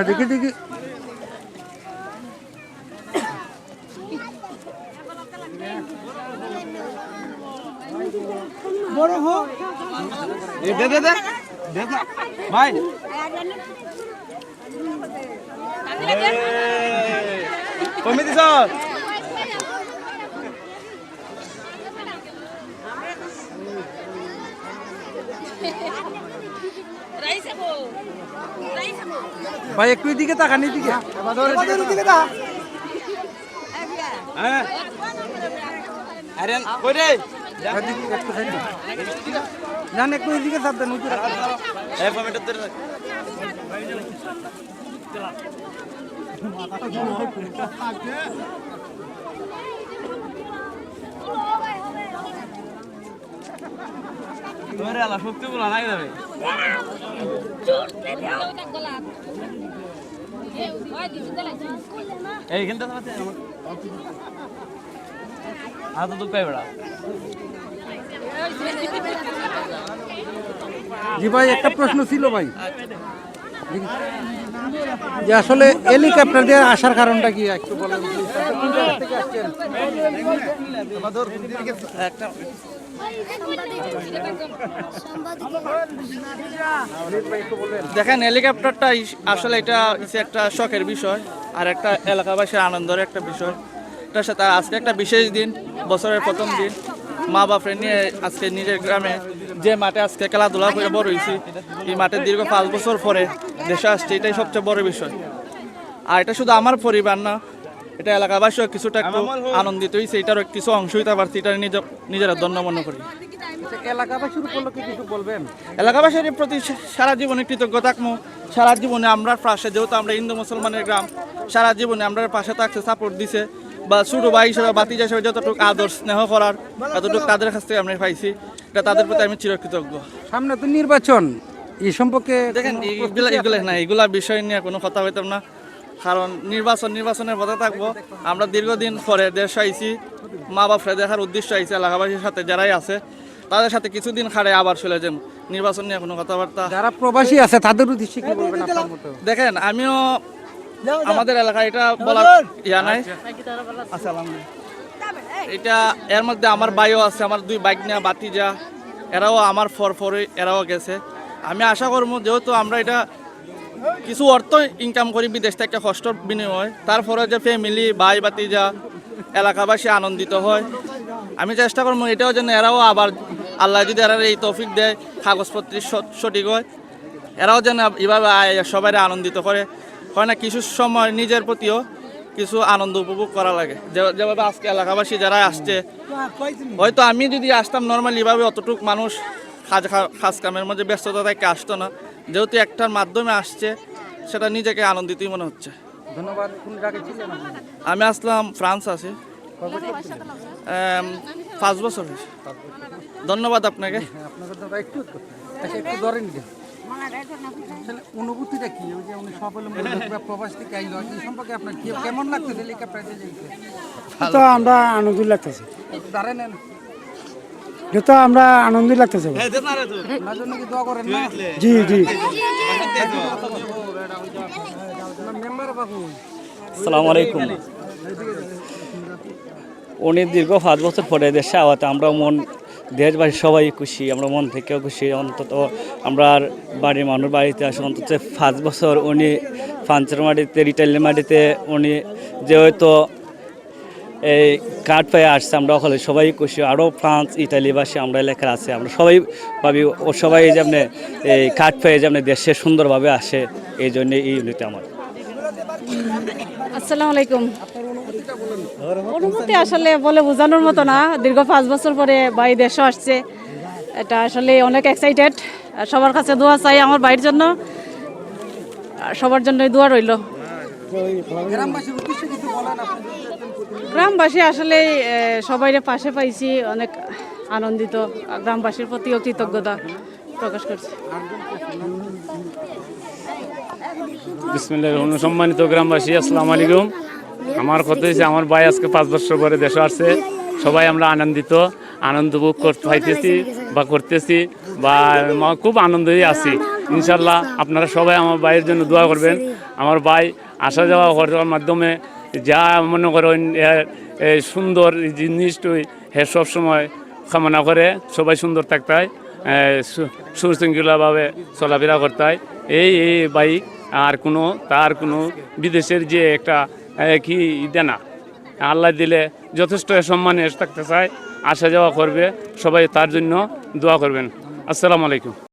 দেখি দেখি বড় হো দে দে দে দে ভাই কমিটি স্যার ভাই একটু এদিকে তাকান এদিকে দিকে তা হ্যাঁ আরে কই রে জান একটু এদিকে চাপ দেন এই ফর্মেট ধরে তোরে আলা শক্তি বলা নাই যাবে এইখানটা আছে আর তো দুঃখ পাই বেড়া জি ভাই একটা প্রশ্ন ছিল ভাই যে আসলে হেলিকপ্টার দিয়ে আসার কারণটা কি একটু বলেন দেখেন হেলিকপ্টারটা আসলে এটা একটা শখের বিষয় আর একটা এলাকাবাসীর আনন্দের একটা বিষয়। এটার সাথে আজকে একটা বিশেষ দিন, বছরের প্রথম দিন, মা বাপরে নিয়ে আজকে নিজের গ্রামে যে মাঠে আজকে খেলাধুলা করে বড় হয়েছি, এই মাঠে দীর্ঘ 5 বছর পরে দেশে আসছে, এটাই সবচেয়ে বড় বিষয়। আর এটা শুধু আমার পরিবার না, এটা এলাকাবাসীও কিছুটা একটু আনন্দিত হয়েছে, এটারও কিছু অংশ হইতে পারছি, এটা নিজেরা ধন্য মনে করি। এলাকাবাসীর উপলক্ষে কিছু বলবেন? এলাকাবাসীর প্রতি সারা জীবনে কৃতজ্ঞ থাকবো। সারা জীবনে আমরা পাশে, যেহেতু আমরা হিন্দু মুসলমানের গ্রাম, সারা জীবনে আমরা পাশে থাকছে, সাপোর্ট দিছে, বা ছোট ভাই হিসেবে বাতিজা হিসেবে যতটুকু আদর স্নেহ করার এতটুকু তাদের কাছ থেকে আমরা পাইছি, এটা তাদের প্রতি আমি চিরকৃতজ্ঞ। সামনে তো নির্বাচন, এই সম্পর্কে দেখেন এগুলা বিষয় নিয়ে কোনো কথা হইতাম না, কারণ নির্বাচনের পথে থাকবো। আমরা দীর্ঘদিন পরে দেশ আইছি, মা বাপরে দেখার উদ্দেশ্য আইছি, এলাকাবাসীর সাথে যারাই আছে তাদের সাথে কিছুদিন খাড়ে আবার চলে যান। নির্বাচন নিয়ে কোনো কথাবার্তা, যারা প্রবাসী আছে তাদের উদ্দেশ্যে কি বলবেন আপনার মতো? দেখেন আমিও আমাদের এলাকায় এটা বলার ইয়া নাই, এটা এর মধ্যে আমার ভাইও আছে, আমার 2 বাইক নিয়ে বাতিজা, এরাও আমার ফরে এরাও গেছে। আমি আশা করবো যেহেতু আমরা এটা কিছু অর্থ ইনকাম করি বিদেশ থেকে কষ্টর বিনিময়, তারপরে যে ফ্যামিলি ভাই বাতিজা এলাকাবাসী আনন্দিত হয়, আমি চেষ্টা করবো এটাও যেন এরাও আবার আল্লাহ যদি এরা এই তৌফিক দেয়, কাগজপত্র সঠিক হয়, এরাও যেন এভাবে সবাই আনন্দিত করে। হয় না কিছু সময় নিজের প্রতিও কিছু আনন্দ উপভোগ করা লাগে, যেভাবে আজকে এলাকাবাসী যারা আসছে, হয়তো আমি যদি আসতাম নর্মালি এভাবে অতটুক মানুষ কাজ কামের মধ্যে ব্যস্ততা থেকে আসতো না, যেহেতু একটার মাধ্যমে আসছে সেটা নিজেকে আনন্দিতই মনে হচ্ছে। ধন্যবাদ। আমি আসলাম ফ্রান্স আছি, 5 বছর হয়েছে। ধন্যবাদ আপনাকে। অনুভূতিটা কি, ওই যে উনি প্রবাস থেকে আইলো, এই সম্পর্কে আপনার কেমন লাগতেছে? তো আমরা আনন্দ লাগতেছে, তো আমরা আনন্দ লাগতেছে। জি জি। আসসালামু আলাইকুম। উনি দীর্ঘ 5 বছর পরে দেশে আওয়াতে আমরা দেশবাসী সবাই খুশি, আমরা মন থেকেও খুশি। অন্তত আমরা বাড়ির মানুষ বাড়িতে আসে, অন্তত 5 বছর উনি ফ্রান্সের মাটিতে, ইটালির মাটিতে উনি যে হয়তো এই কার্ড পেয়ে আসছে, আমরা ওখানে সবাই খুশি। আরও ফ্রান্স ইটালিবাসী আমরা এলাকার আছে, আমরা সবাই ভাবি ও সবাই যেমন এই কার্ড পেয়ে যেমন দেশে সুন্দরভাবে আসে, এই জন্য এই ইউনিটে আমার। আসসালামু আলাইকুম। অনুভূতি আসলে বলে বোঝানোর মতো না, দীর্ঘ 5 বছর পরে ভাই দেশে আসছে, এটা আসলে অনেক এক্সাইটেড। সবার কাছে দোয়া চাই আমার ভাইয়ের জন্য, সবার জন্যই দোয়া রইল। গ্রামবাসী আসলে সবাই পাশে পাইছি, অনেক আনন্দিত, গ্রামবাসীর প্রতিও কৃতজ্ঞতা। প্রকাশ করছি। বিসমিল্লাহির রহমানির রহিম। সম্মানিত গ্রামবাসী, আসসালামু আলাইকুম। আমার কথা হচ্ছে আমার ভাই আজকে 5 বছর পরে দেশে আসছে। সবাই আমরা আনন্দ ভোগ পাইতেছি বা করতেছি বা খুব আনন্দই আছি। ইনশাল্লাহ আপনারা সবাই আমার ভাইয়ের জন্য দোয়া করবেন। আমার ভাই আসা যাওয়া করার মাধ্যমে যা মনে করেন সুন্দর জিনিসটাই হে সবসময় কামনা করে সবাই সুন্দর থাকতে হয়, সুশৃঙ্খলাভাবে চলাফেরা করতে হয়। এই ভাই তার কোনো বিদেশের যে একটা কি দেনা আল্লাহ দিলে যথেষ্ট সম্মানে থাকতে চায়, আসা যাওয়া করবে। সবাই তার জন্য দোয়া করবেন। আসসালামু আলাইকুম।